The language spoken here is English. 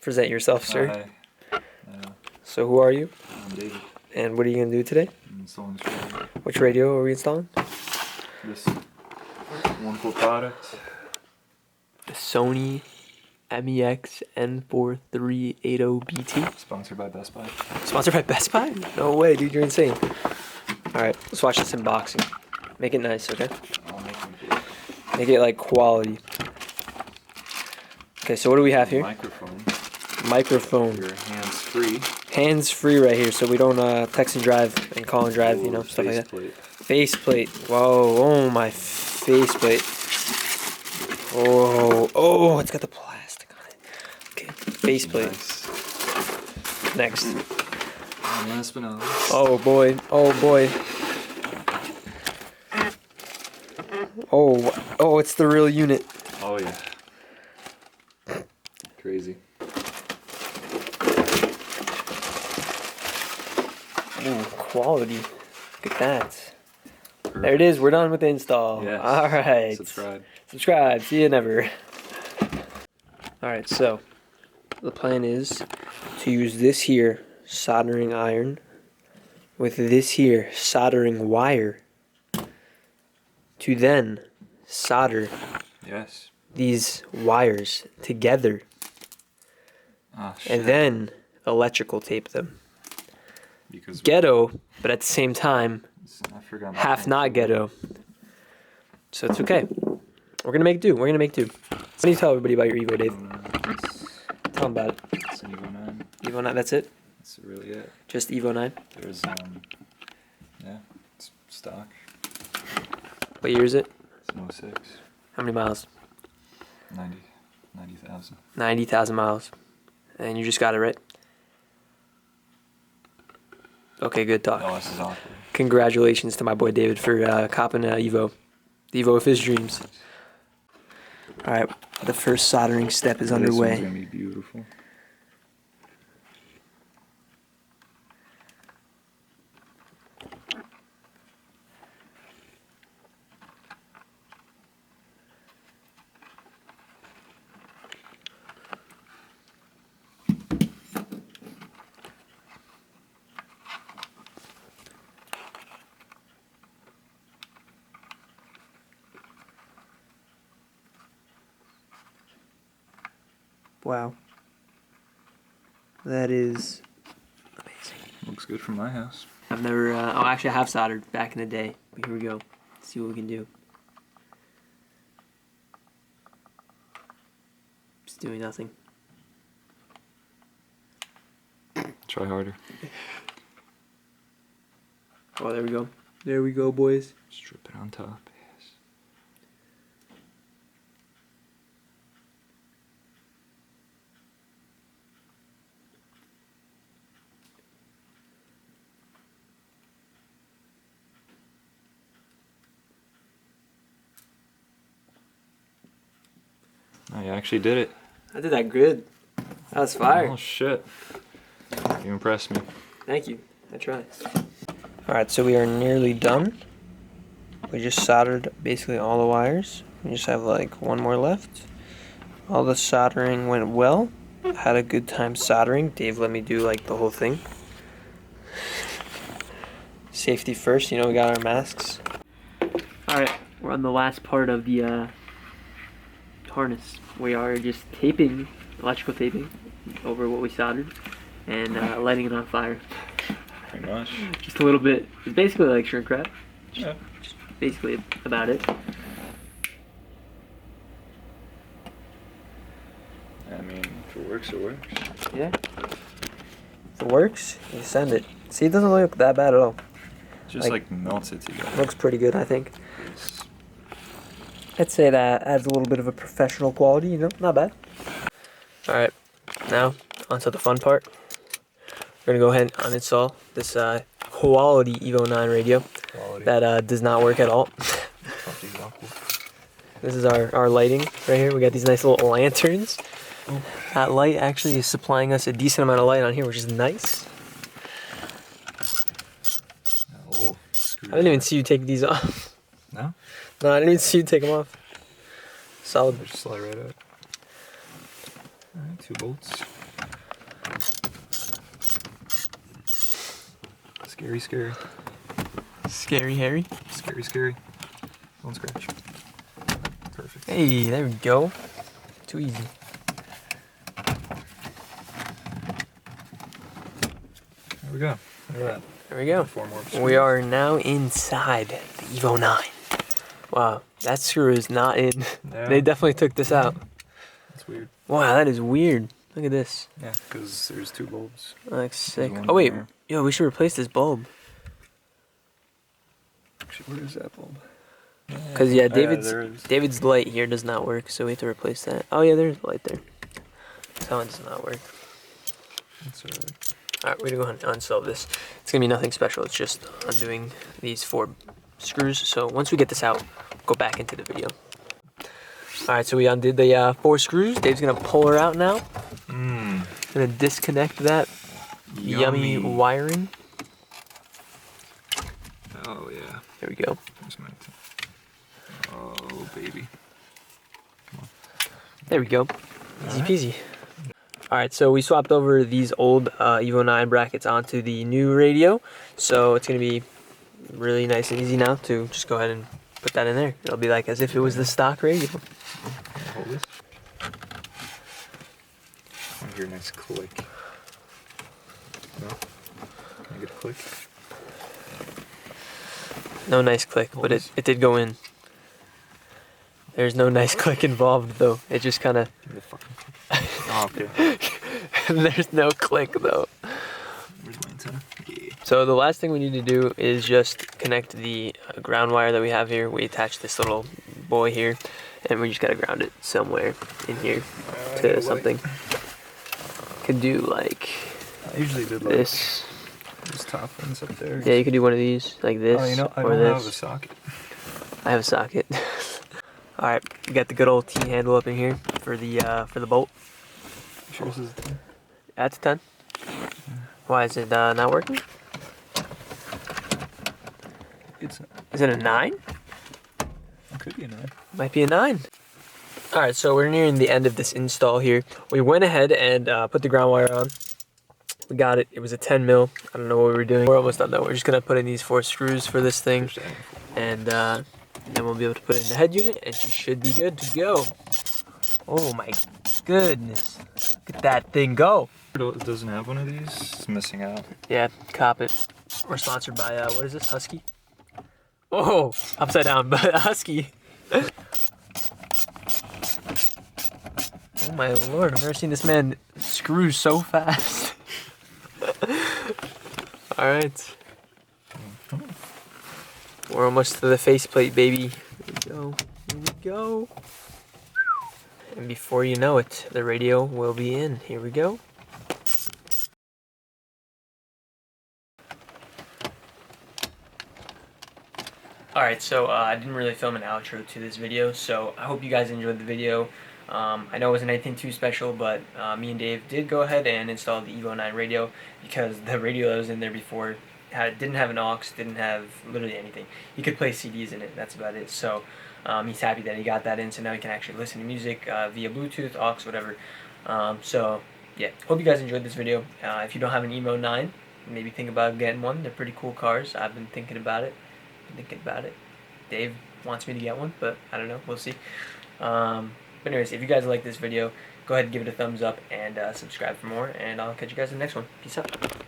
Present yourself, sir. Hi. So who are you? I'm David. And what are you going to do today? I'm installing this radio. Which radio are we installing? This wonderful product. The Sony MEX N4380BT. Sponsored by Best Buy. Sponsored by Best Buy? No way, dude, you're insane. Alright, let's watch this unboxing. Make it nice, okay? I'll make them good. Make it like quality. Okay, so what do we have here? Microphone. Microphone. Your hands-free. Hands-free right here, so we don't text and drive and call and drive, you know, stuff like that. Faceplate. Whoa, oh my faceplate. Oh, it's got the plastic on it. Okay, faceplate. Nice. Next. And last but not least. Oh boy. Oh, it's the real unit. Oh yeah. Crazy. Ooh, quality. Look at that. Perfect. There it is. We're done with the install. Yes. All right. Subscribe. See you never. All right. So the plan is to use this here soldering iron with this here soldering wire to then solder these wires together and then electrical tape them. Because ghetto, but at the same time, half not ghetto. So it's okay. We're gonna make do. What do you tell everybody about your Evo, Dave? Tell them about it. It's an Evo 9. Evo 9, that's it? That's really it. Just Evo 9? There's, it's stock. What year is it? It's an 06. How many miles? 90,000. 90,000 miles. And you just got it, right? Okay, good talk. Oh, this is awkward. Congratulations to my boy David for copping an Evo. The Evo of his dreams. Alright, the first soldering step is underway. This one's gonna be beautiful. Wow. That is amazing. Looks good from my house. I've never, actually I have soldered back in the day. But here we go. Let's see what we can do. Just doing nothing. Try harder. Oh, there we go. There we go, boys. Strip it on top. Yes. Oh, you actually did it. I did that good. That was fire. Oh shit. You impressed me. Thank you. I tried. Alright, so we are nearly done. We just soldered basically all the wires. We just have like one more left. All the soldering went well. Had a good time soldering. Dave let me do like the whole thing. Safety first, you know, we got our masks. Alright, we're on the last part of the harness. We are just taping, electrical taping, over what we soldered and lighting it on fire. Pretty much. Just a little bit. It's basically like shrink wrap. Yeah. Just basically about it. I mean, if it works, it works. Yeah. If it works, you send it. See, it doesn't look that bad at all. Just like melts it together. Looks pretty good, I think. Yes. I'd say that adds a little bit of a professional quality, you know, not bad. Alright, now onto the fun part. We're gonna go ahead and uninstall this quality Evo 9 radio that does not work at all. This is our lighting right here. We got these nice little lanterns. That light actually is supplying us a decent amount of light on here, which is nice. Oh, I didn't even see you take these off. No? No, I didn't even see you take them off. Solid. Just slide right out. Alright, 2 bolts. Scary, scary. Scary Harry. Scary, scary. Don't scratch. Perfect. Hey, there we go. Too easy. There we go. Look at that. There we go. 4 more We screws. are now inside the Evo 9. Wow, that screw is not in. Yeah. They definitely took this out. That's weird. Wow, that is weird. Look at this. Yeah, because there's 2 bulbs. Looks sick. one Oh wait, there. yo, we should replace this bulb. Actually, where is that bulb? Cause yeah, there is. David's light here does not work, so we have to replace that. Oh yeah, there's a light there. That one does not work. That's alright. Alright, we're gonna go ahead and uninstall this. It's gonna be nothing special, it's just undoing these 4 screws. So once we get this out, go back into the video. Alright, so we undid the 4 screws. Dave's gonna pull her out now. Gonna disconnect that yummy wiring. Oh, yeah. There we go. There's my oh, baby. There we go. Easy peasy. Alright, so we swapped over these old Evo 9 brackets onto the new radio. So it's going to be really nice and easy now to just go ahead and put that in there. It'll be like as if it was the stock radio. Hold this. I hear a nice click. No? Can I get a click? No nice click, but it did go in. There's no nice click involved though. It just kind of... Give me the fucking click. Oh, okay. There's no click though. Where's my antenna? Yeah. So the last thing we need to do is just connect the ground wire that we have here. We attach this little boy here, and we just gotta ground it somewhere in here to something. Could do like I usually did like this. these top ones up there. Yeah, you could do one of these like this. Oh, you know, I or don't this. have a socket. I have a socket. All right, we got the good old T handle up in here for the bolt. Sure this is a 10? That's a 10. Why is it not working? It's Is it a 9? it could be a 9. Might be a 9. Alright, so we're nearing the end of this install here. We went ahead and put the ground wire on. We got it. It was a 10 mil. I don't know what we were doing. We're almost done though. We're just going to put in these 4 screws for this thing. And then we'll be able to put it in the head unit and she should be good to go. Oh my goodness. Look at that thing go. It doesn't have one of these. It's missing out. Yeah, cop it. We're sponsored by, what is this, Husky? Oh, upside down, but Husky. Oh my lord, I've never seen this man screw so fast. Alright. We're almost to the faceplate, baby. Here we go. Here we go. And before you know it, the radio will be in. Here we go. Alright, so I didn't really film an outro to this video, so I hope you guys enjoyed the video. I know it wasn't anything too special, but me and Dave did go ahead and install the Evo 9 radio because the radio that was in there before didn't have an aux, didn't have literally anything. He could play CDs in it, that's about it. So he's happy that he got that in, so now he can actually listen to music via Bluetooth, aux, whatever. So yeah, hope you guys enjoyed this video. If you don't have an Evo 9, maybe think about getting one. They're pretty cool cars. I've been thinking about it. Dave wants me to get one, but I don't know. We'll see. But anyways, if you guys like this video, go ahead and give it a thumbs up and subscribe for more, and I'll catch you guys in the next one. Peace out.